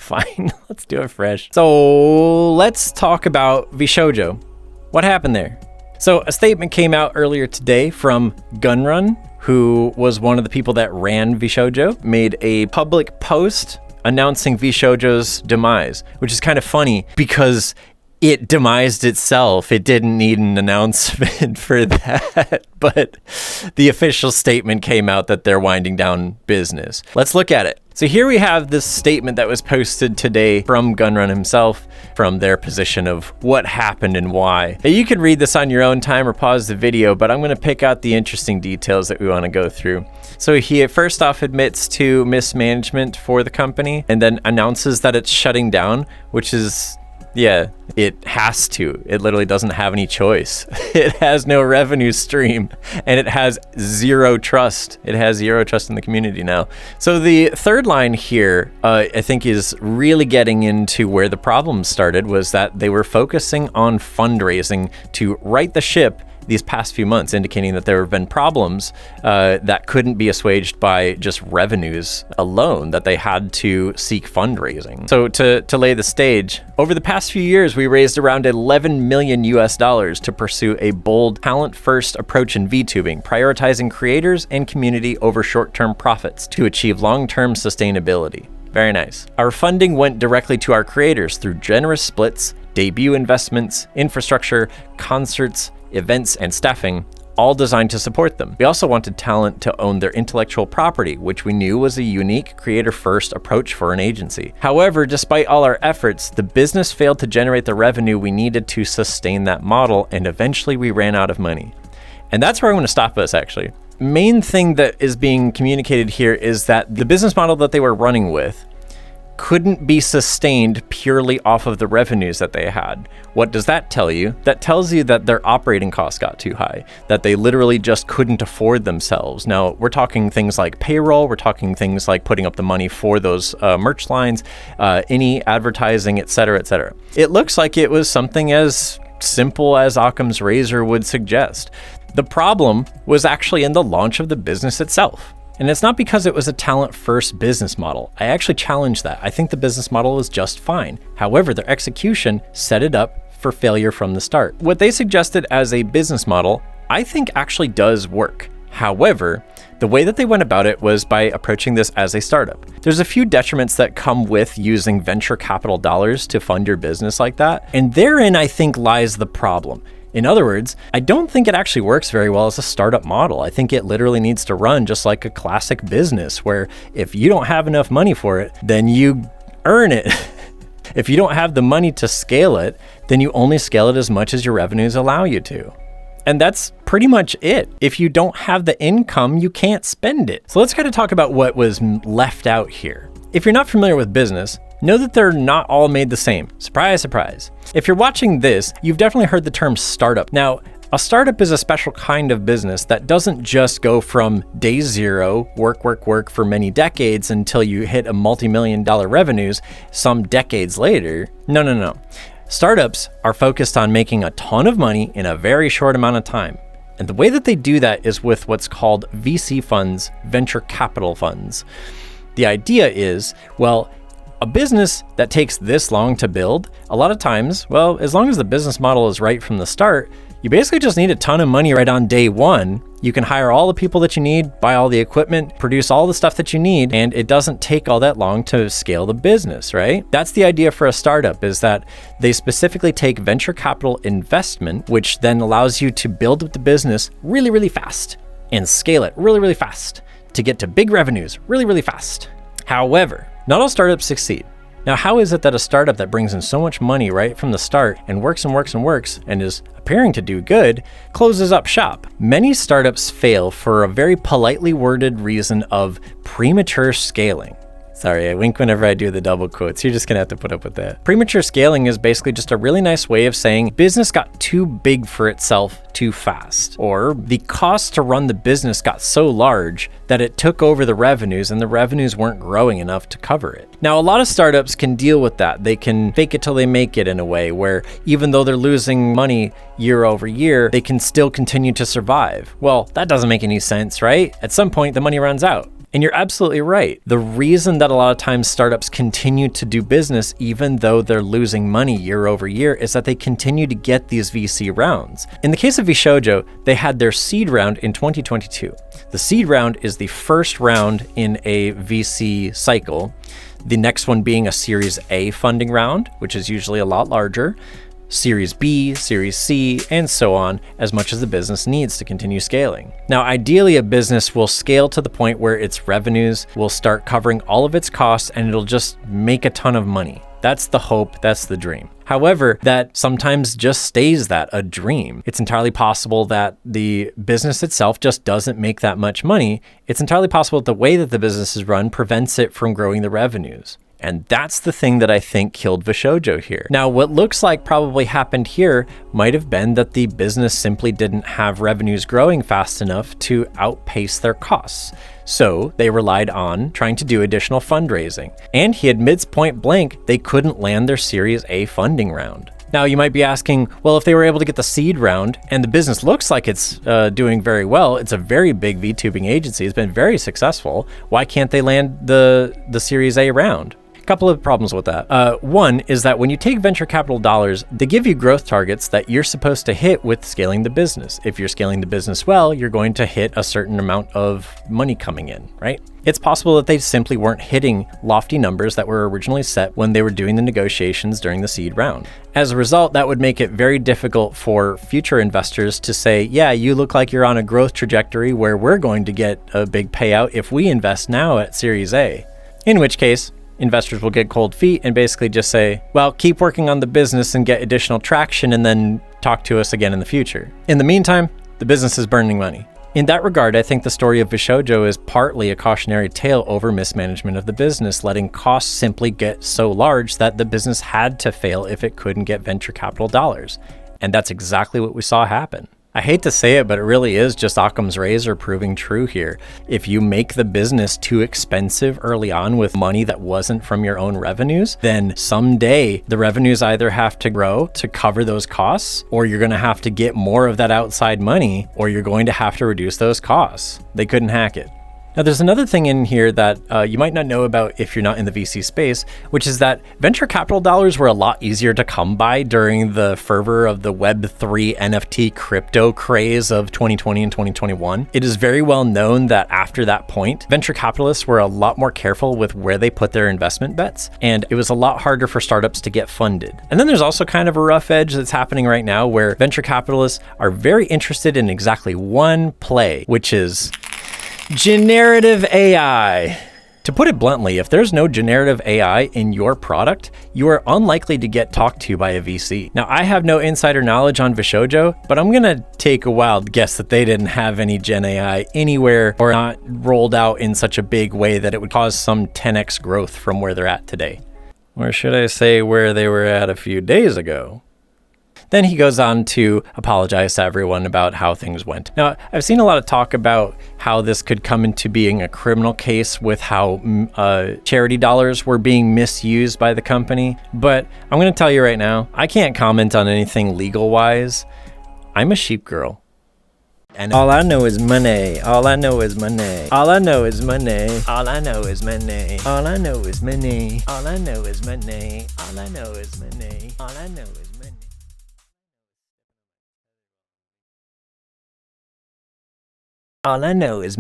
Fine, let's do it fresh. So let's talk about VShojo. What happened there? So a statement came out earlier today from Gunrun, who was one of the people that ran VShojo, made a public post announcing VShojo's demise, which is kind of funny because it demised itself. It didn't need an announcement for that, but the official statement came out that they're winding down business. Let's look at it. So here we have this statement that was posted today from Gunrun himself, from their position of what happened and why. Now, you can read this on your own time or pause the video, but I'm going to pick out the interesting details that we want to go through. So he first off admits to mismanagement for the company and then announces that it's shutting down, which is, yeah, it has to. It literally doesn't have any choice. It has no revenue stream and it has zero trust. It has zero trust in the community now. So the third line here, I think is really getting into where the problem started, was that they were focusing on fundraising to right the ship these past few months, indicating that there have been problems that couldn't be assuaged by just revenues alone, that they had to seek fundraising. So to lay the stage, over the past few years, we raised around $11 million to pursue a bold, talent-first approach in VTubing, prioritizing creators and community over short-term profits to achieve long-term sustainability. Very nice. Our funding went directly to our creators through generous splits, debut investments, infrastructure, concerts, events, and staffing, all designed to support them. We also wanted talent to own their intellectual property, which we knew was a unique creator-first approach for an agency. However, despite all our efforts, the business failed to generate the revenue we needed to sustain that model, and eventually we ran out of money. And that's where I want to stop us, actually. Main thing that is being communicated here is that the business model that they were running with couldn't be sustained purely off of the revenues that they had. What does that tell you? That tells you that their operating costs got too high, that they literally just couldn't afford themselves. Now, we're talking things like payroll, we're talking things like putting up the money for those merch lines, any advertising, etc., etc. It looks like it was something as simple as Occam's razor would suggest. The problem was actually in the launch of the business itself. And it's not because it was a talent-first business model. I actually challenge that. I think the business model was just fine. However, their execution set it up for failure from the start. What they suggested as a business model, I think actually does work. However, the way that they went about it was by approaching this as a startup. There's a few detriments that come with using venture capital dollars to fund your business like that. And therein, I think, lies the problem. In other words, I don't think it actually works very well as a startup model. I think it literally needs to run just like a classic business, where if you don't have enough money for it, then you earn it. If you don't have the money to scale it, then you only scale it as much as your revenues allow you to. And that's pretty much it. If you don't have the income, you can't spend it. So let's kind of talk about what was left out here. If you're not familiar with business, know that they're not all made the same. Surprise, surprise. If you're watching this, you've definitely heard the term startup. Now, a startup is a special kind of business that doesn't just go from day zero, work for many decades until you hit a multi-million-dollar revenues some decades later. No. Startups are focused on making a ton of money in a very short amount of time. And the way that they do that is with what's called VC funds, venture capital funds. The idea is, well, a business that takes this long to build, a lot of times, well, as long as the business model is right from the start, you basically just need a ton of money right on day one. You can hire all the people that you need, buy all the equipment, produce all the stuff that you need, and it doesn't take all that long to scale the business, right? That's the idea for a startup, is that they specifically take venture capital investment, which then allows you to build up the business really, really fast and scale it really, really fast to get to big revenues really, really fast. However, not all startups succeed. Now, how is it that a startup that brings in so much money right from the start and works and is appearing to do good closes up shop? Many startups fail for a very politely worded reason of premature scaling. Sorry, I wink whenever I do the double quotes. You're just gonna have to put up with that. Premature scaling is basically just a really nice way of saying business got too big for itself too fast, or the cost to run the business got so large that it took over the revenues and the revenues weren't growing enough to cover it. Now, a lot of startups can deal with that. They can fake it till they make it in a way where even though they're losing money year over year, they can still continue to survive. Well, that doesn't make any sense, right? At some point, the money runs out. And you're absolutely right. The reason that a lot of times startups continue to do business even though they're losing money year over year is that they continue to get these VC rounds. In the case of VShojo, they had their seed round in 2022. The seed round is the first round in a VC cycle. The next one being a Series A funding round, which is usually a lot larger. Series B, Series C, and so on, as much as the business needs to continue scaling. Now, ideally, a business will scale to the point where its revenues will start covering all of its costs and it'll just make a ton of money. That's the hope, that's the dream. However, that sometimes just stays that, a dream. It's entirely possible that the business itself just doesn't make that much money. It's entirely possible that the way that the business is run prevents it from growing the revenues. And that's the thing that I think killed VShojo here. Now, what looks like probably happened here might have been that the business simply didn't have revenues growing fast enough to outpace their costs. So they relied on trying to do additional fundraising. And he admits point blank they couldn't land their Series A funding round. Now, you might be asking, well, if they were able to get the seed round and the business looks like it's doing very well, it's a very big VTubing agency, it's been very successful, why can't they land the Series A round? Couple of problems with that. One is that when you take venture capital dollars, they give you growth targets that you're supposed to hit with scaling the business. If you're scaling the business well, you're going to hit a certain amount of money coming in, right? It's possible that they simply weren't hitting lofty numbers that were originally set when they were doing the negotiations during the seed round. As a result, that would make it very difficult for future investors to say, yeah, you look like you're on a growth trajectory where we're going to get a big payout if we invest now at Series A. In which case, investors will get cold feet and basically just say, well, keep working on the business and get additional traction and then talk to us again in the future. In the meantime, the business is burning money. In that regard, I think the story of VShojo is partly a cautionary tale over mismanagement of the business, letting costs simply get so large that the business had to fail if it couldn't get venture capital dollars. And that's exactly what we saw happen. I hate to say it, but it really is just Occam's razor proving true here. If you make the business too expensive early on with money that wasn't from your own revenues, then someday the revenues either have to grow to cover those costs, or you're going to have to get more of that outside money, or you're going to have to reduce those costs. They couldn't hack it. Now, there's another thing in here that you might not know about if you're not in the VC space, which is that venture capital dollars were a lot easier to come by during the fervor of the Web3 NFT crypto craze of 2020 and 2021. It is very well known that after that point, venture capitalists were a lot more careful with where they put their investment bets, and it was a lot harder for startups to get funded. And then there's also kind of a rough edge that's happening right now where venture capitalists are very interested in exactly one play, which is generative AI. To put it bluntly, if there's no generative AI in your product, you are unlikely to get talked to by a VC. Now, I have no insider knowledge on VShojo, but I'm gonna take a wild guess that they didn't have any Gen AI anywhere or not rolled out in such a big way that it would cause some 10x growth from where they're at today. Or should I say where they were at a few days ago? Then he goes on to apologize to everyone about how things went. Now, I've seen a lot of talk about how this could come into being a criminal case with how charity dollars were being misused by the company. But I'm going to tell you right now, I can't comment on anything legal-wise. I'm a sheep girl. And all I know is money. All I know is money. All I know is money. All I know is money. All I know is money. All I know is money. All I know is money. All I know is money. All I know is